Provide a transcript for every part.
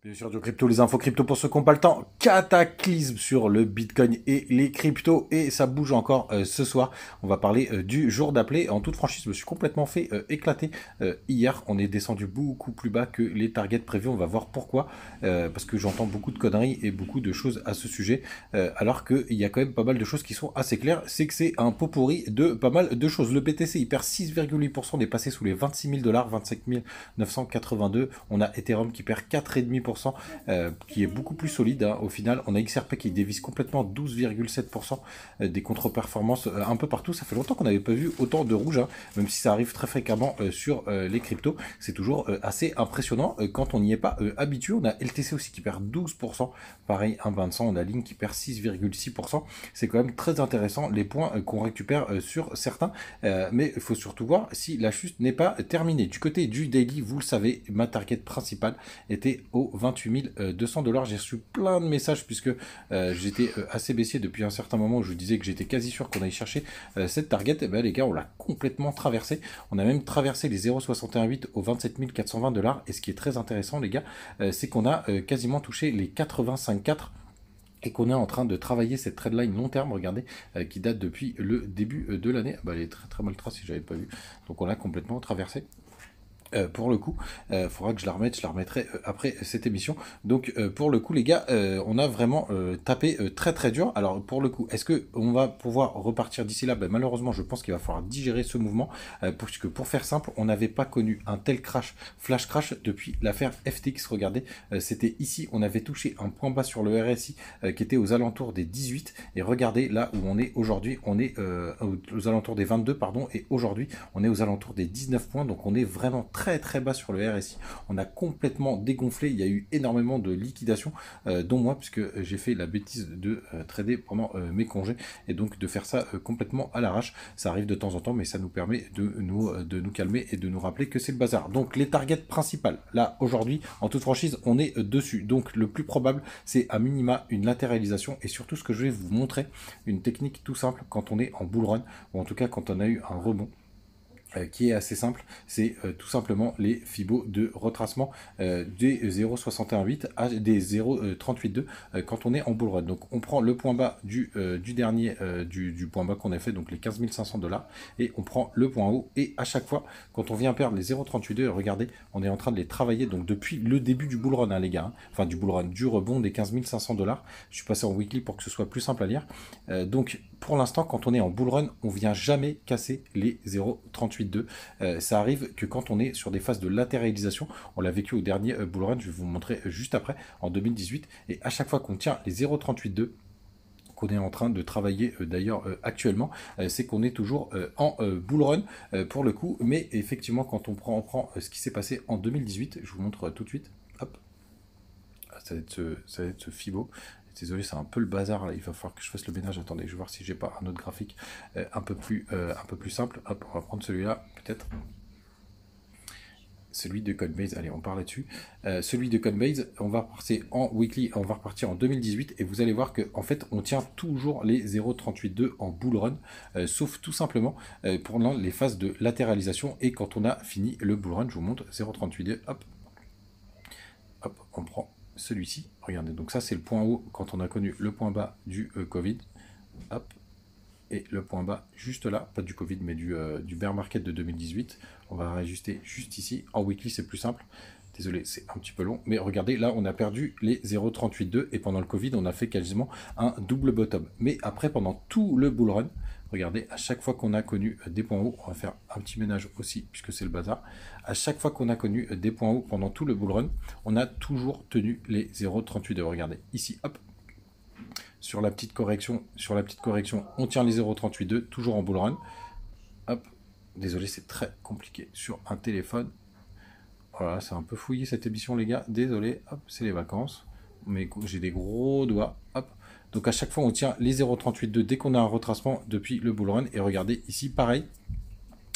Bien sûr, du crypto, les infos crypto pour ceux qui n'ont pas le temps. Cataclysme sur le Bitcoin et les cryptos. Et ça bouge encore ce soir. On va parler du jour d'appelé. En toute franchise, je me suis complètement fait éclater hier. On est descendu beaucoup plus bas que les targets prévus. On va voir pourquoi. Parce que j'entends beaucoup de conneries et beaucoup de choses à ce sujet. Alors qu'il y a quand même pas mal de choses qui sont assez claires. C'est que c'est un pot pourri de pas mal de choses. Le BTC, il perd 6,8%. On est passé sous les 26 000 $, 25 982. On a Ethereum qui perd 4,5%. Qui est beaucoup plus solide. Hein. Au final, on a XRP qui dévisse complètement 12,7% des contre-performances un peu partout. Ça fait longtemps qu'on n'avait pas vu autant de rouge, hein, même si ça arrive très fréquemment sur les cryptos. C'est toujours assez impressionnant quand on n'y est pas habitué. On a LTC aussi qui perd 12%. Pareil, un bain de sang. On a Link qui perd 6,6%. C'est quand même très intéressant les points qu'on récupère sur certains. Mais il faut surtout voir si la chute n'est pas terminée. Du côté du daily, vous le savez, ma target principale était au 28 200 $. J'ai reçu plein de messages puisque j'étais assez baissier depuis un certain moment où je vous disais que j'étais quasi sûr qu'on allait chercher cette target. Et ben les gars, on l'a complètement traversé. On a même traversé les 0,618 aux 27 420 $. Et ce qui est très intéressant, les gars, c'est qu'on a quasiment touché les 85,4 et qu'on est en train de travailler cette trendline long terme, regardez, qui date depuis le début de l'année. Bah, elle est très très mal tracée, si j'avais pas vu. Donc on l'a complètement traversé. Pour le coup, faudra que je la remette, je la remettrai après cette émission. Donc pour le coup les gars, on a vraiment tapé très très dur. Alors pour le coup, est-ce que on va pouvoir repartir d'ici là? Ben, malheureusement, je pense qu'il va falloir digérer ce mouvement, puisque pour faire simple, on n'avait pas connu un tel crash, flash crash depuis l'affaire FTX. Regardez, c'était ici, on avait touché un point bas sur le RSI qui était aux alentours des 18, et regardez là où on est aujourd'hui, on est aux alentours des 22 pardon, et aujourd'hui on est aux alentours des 19 points, donc on est vraiment très bas sur le RSI. On a complètement dégonflé. Il y a eu énormément de liquidations, dont moi, puisque j'ai fait la bêtise de trader pendant mes congés et donc de faire ça complètement à l'arrache. Ça arrive de temps en temps, mais ça nous permet de nous calmer et de nous rappeler que c'est le bazar. Donc les targets principales, là aujourd'hui, en toute franchise, on est dessus. Donc le plus probable, c'est à minima une latéralisation, et surtout ce que je vais vous montrer, une technique tout simple quand on est en bull run, ou en tout cas quand on a eu un rebond, qui est assez simple, c'est tout simplement les fibos de retracement des 0,618 à des 0,382 quand on est en bull run. Donc on prend le point bas du dernier du point bas qu'on a fait, donc les 15 500 $, et on prend le point haut, et à chaque fois quand on vient perdre les 0,382, regardez, on est en train de les travailler donc depuis le début du bull run, hein, les gars, hein. Enfin du bull run, du rebond des 15 500 $. Je suis passé en weekly pour que ce soit plus simple à lire. Donc pour l'instant, quand on est en bull run, on vient jamais casser les 0,382. Ça arrive que quand on est sur des phases de latéralisation, on l'a vécu au dernier bull run, je vais vous montrer juste après, en 2018, et à chaque fois qu'on tient les 0,382, qu'on est en train de travailler d'ailleurs actuellement, c'est qu'on est toujours en bull run pour le coup. Mais effectivement, quand on prend ce qui s'est passé en 2018, je vous montre tout de suite. Hop, ça va être ce Fibo. Désolé, c'est un peu le bazar là. Il va falloir que je fasse le ménage. Attendez, je vais voir si j'ai pas un autre graphique un peu plus simple. Hop, on va prendre celui-là peut-être. Celui de Coinbase, allez, on part là-dessus. Celui de Coinbase, on va repartir en weekly, on va repartir en 2018, et vous allez voir qu'en fait, on tient toujours les 0,382 en bull run, sauf tout simplement pendant les phases de latéralisation, et quand on a fini le bull run, je vous montre 0,382, hop, hop, on prend celui-ci, regardez, donc ça c'est le point haut quand on a connu le point bas du Covid, hop, et le point bas juste là, pas du Covid mais du bear market de 2018. On va réajuster juste ici. En weekly c'est plus simple. Désolé, c'est un petit peu long, mais regardez, là on a perdu les 0,382, et pendant le Covid on a fait quasiment un double bottom. Mais après, pendant tout le bull run, regardez, à chaque fois qu'on a connu des points hauts, on va faire un petit ménage aussi puisque c'est le bazar. À chaque fois qu'on a connu des points hauts pendant tout le bull run, on a toujours tenu les 0,382. Regardez ici, hop, sur la petite correction, on tient les 0,382, toujours en bull run. Hop, désolé, c'est très compliqué sur un téléphone. Voilà, c'est un peu fouillé cette émission, les gars. Désolé, hop, c'est les vacances. Mais j'ai des gros doigts. Hop. Donc à chaque fois, on tient les 0,382 dès qu'on a un retracement depuis le bull run. Et regardez ici, pareil.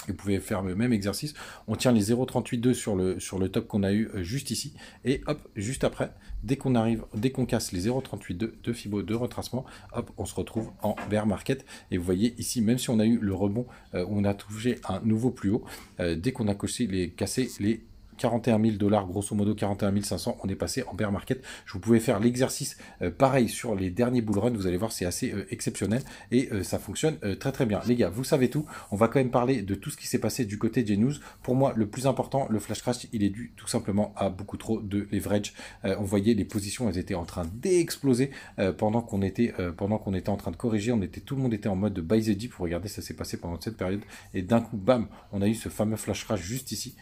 Vous pouvez faire le même exercice. On tient les 0,382 sur le top qu'on a eu juste ici. Et hop, juste après, dès qu'on casse les 0,382 de Fibo de retracement, hop, on se retrouve en bear market. Et vous voyez ici, même si on a eu le rebond où on a touché un nouveau plus haut, dès qu'on a cassé les 41 000 $, grosso modo 41 500, on est passé en bear market. Je vous pouvais faire l'exercice pareil sur les derniers bull runs, vous allez voir, c'est assez exceptionnel et ça fonctionne très très bien. Les gars, vous savez tout, on va quand même parler de tout ce qui s'est passé du côté des news. Pour moi, le plus important, le flash crash, il est dû tout simplement à beaucoup trop de leverage. On voyait les positions, elles étaient en train d'exploser pendant qu'on était en train de corriger. Tout le monde était en mode de buy the dip. Vous regardez, ça s'est passé pendant cette période et d'un coup, bam, on a eu ce fameux flash crash juste ici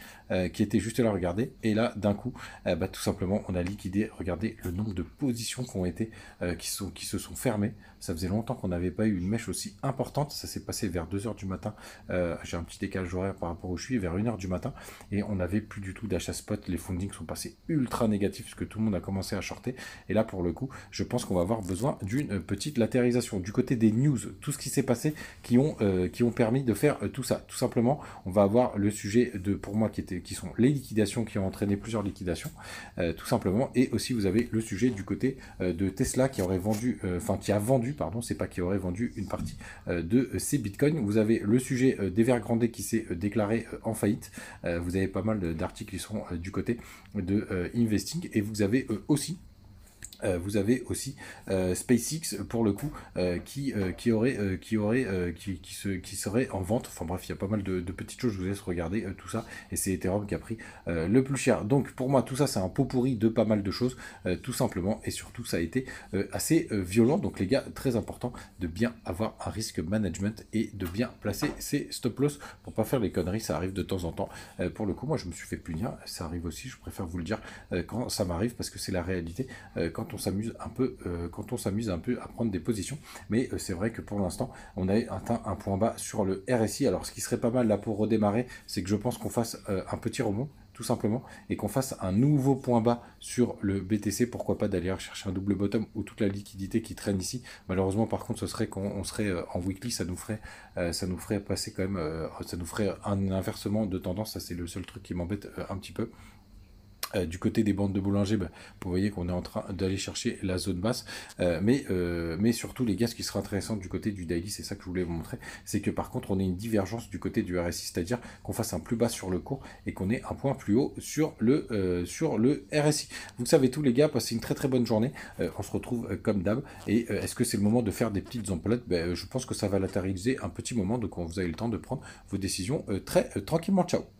qui était juste là, regardez. Et là, d'un coup, tout simplement, on a liquidé. Regardez le nombre de positions qui ont été, qui se sont fermées. Ça faisait longtemps qu'on n'avait pas eu une mèche aussi importante. Ça s'est passé vers 2 h du matin. J'ai un petit décalage horaire par rapport où je suis, vers 1 h du matin. Et on n'avait plus du tout d'achat spot. Les fundings sont passés ultra négatifs puisque tout le monde a commencé à shorter. Et là, pour le coup, je pense qu'on va avoir besoin d'une petite latéralisation. Du côté des news, tout ce qui s'est passé qui ont permis de faire tout ça. Tout simplement, on va avoir le sujet de, pour moi, qui sont les liquidations, qui ont entraîné plusieurs liquidations, tout simplement. Et aussi, vous avez le sujet du côté de Tesla qui aurait vendu, qui a vendu, pardon, c'est pas qui aurait vendu une partie de ses bitcoins. Vous avez le sujet d'Evergrande qui s'est déclaré en faillite. Vous avez pas mal d'articles qui sont du côté de Investing et vous avez aussi SpaceX pour le coup qui serait en vente. Enfin bref, il y a pas mal de petites choses. Je vous laisse regarder tout ça. Et c'est Ethereum qui a pris le plus cher. Donc pour moi, tout ça, c'est un pot pourri de pas mal de choses, tout simplement. Et surtout, ça a été assez violent. Donc les gars, très important de bien avoir un risk management et de bien placer ses stop loss pour pas faire les conneries. Ça arrive de temps en temps. Pour le coup, moi, je me suis fait punir. Ça arrive aussi. Je préfère vous le dire quand ça m'arrive parce que c'est la réalité. Quand on s'amuse un peu à prendre des positions, mais c'est vrai que pour l'instant on a atteint un point bas sur le RSI. Alors ce qui serait pas mal là pour redémarrer, c'est que je pense qu'on fasse un petit rebond tout simplement et qu'on fasse un nouveau point bas sur le BTC. Pourquoi pas d'aller chercher un double bottom ou toute la liquidité qui traîne ici. Malheureusement par contre ce serait qu'on serait en weekly, ça nous ferait passer quand même, ça nous ferait un inversement de tendance. Ça c'est le seul truc qui m'embête un petit peu. Du côté des bandes de boulanger, vous voyez qu'on est en train d'aller chercher la zone basse, mais surtout les gars, ce qui sera intéressant du côté du daily, c'est ça que je voulais vous montrer, c'est que par contre on ait une divergence du côté du RSI, c'est-à-dire qu'on fasse un plus bas sur le court et qu'on ait un point plus haut sur le RSI. Vous savez tout les gars, passez une très très bonne journée, on se retrouve comme d'hab, et est-ce que c'est le moment de faire des petites emplettes? Je pense que ça va latéraliser un petit moment, donc vous avez le temps de prendre vos décisions très tranquillement. Ciao.